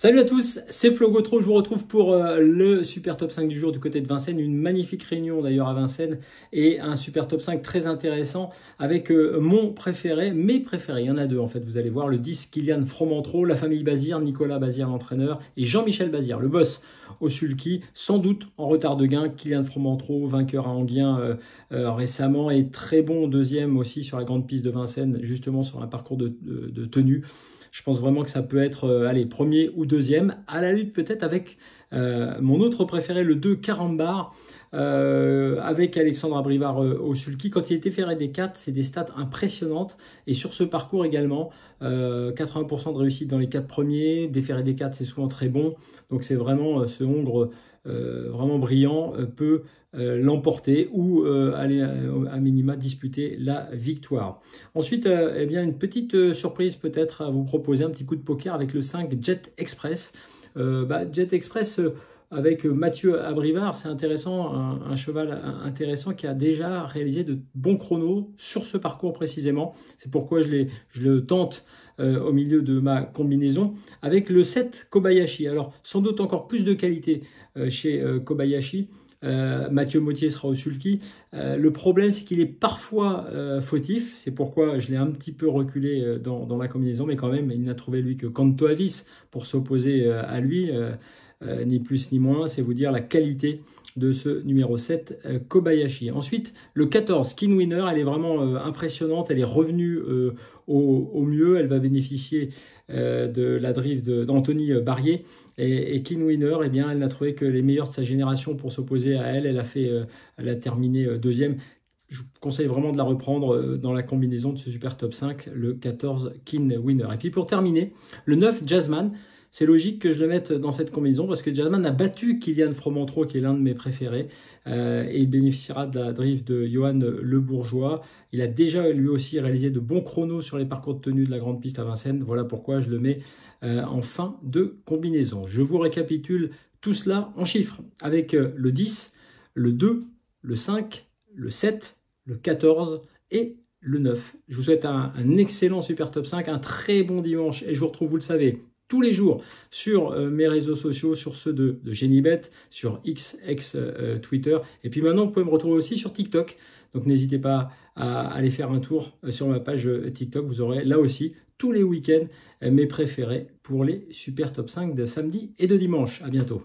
Salut à tous, c'est Flo Gautreau, je vous retrouve pour le super top 5 du jour du côté de Vincennes, une magnifique réunion d'ailleurs à Vincennes et un super top 5 très intéressant avec mon préféré, mes préférés, il y en a deux en fait, vous allez voir, le 10 Kylian Fromentro, la famille Bazir, Nicolas Bazir l'entraîneur et Jean-Michel Bazir, le boss au sulky, sans doute en retard de gain, Kylian Fromentro, vainqueur à Anguien récemment et très bon deuxième aussi sur la grande piste de Vincennes, justement sur un parcours de tenue. Je pense vraiment que ça peut être allez, premier ou deuxième, à la lutte peut-être avec mon autre préféré, le 2 Carambar, avec Alexandre Abrivard au sulky. Quand il était ferré des 4, c'est des stats impressionnantes. Et sur ce parcours également, 80% de réussite dans les 4 premiers, déferré des 4, c'est souvent très bon. Donc c'est vraiment ce Hongre vraiment brillant peut l'emporter ou aller à minima disputer la victoire. Ensuite, eh bien, une petite surprise peut-être à vous proposer, un petit coup de poker avec le 5 Jet Express. Jet Express avec Mathieu Abrivard, c'est intéressant, un cheval intéressant qui a déjà réalisé de bons chronos sur ce parcours précisément. C'est pourquoi je le tente au milieu de ma combinaison avec le 7 Kobayashi. Alors sans doute encore plus de qualité chez Kobayashi. Mathieu Mottier sera au sulky. Le problème, c'est qu'il est parfois fautif. C'est pourquoi je l'ai un petit peu reculé dans la combinaison. Mais quand même, il n'a trouvé lui que Canto Avis pour s'opposer à lui. Ni plus ni moins. C'est vous dire la qualité de ce numéro 7 Kobayashi. Ensuite, le 14 Skin Winner, elle est vraiment impressionnante. Elle est revenue au mieux. Elle va bénéficier de la drive d'Anthony Barrier. Et Kin Winner, eh bien, elle n'a trouvé que les meilleurs de sa génération pour s'opposer à elle. Elle a terminé deuxième. Je vous conseille vraiment de la reprendre dans la combinaison de ce super top 5, le 14 Kin Winner. Et puis pour terminer, le 9 Jazzman. C'est logique que je le mette dans cette combinaison parce que Jazzman a battu Kylian Fromentro, qui est l'un de mes préférés, et il bénéficiera de la drive de Johan Le Bourgeois. Il a déjà lui aussi réalisé de bons chronos sur les parcours de tenue de la grande piste à Vincennes. Voilà pourquoi je le mets en fin de combinaison. Je vous récapitule tout cela en chiffres avec le 10, le 2, le 5, le 7, le 14 et le 9. Je vous souhaite un excellent super top 5, un très bon dimanche et je vous retrouve, vous le savez, tous les jours sur mes réseaux sociaux, sur ceux de Genibet, sur X, Twitter. Et puis maintenant, vous pouvez me retrouver aussi sur TikTok. Donc n'hésitez pas à aller faire un tour sur ma page TikTok. Vous aurez là aussi tous les week-ends mes préférés pour les super top 5 de samedi et de dimanche. À bientôt.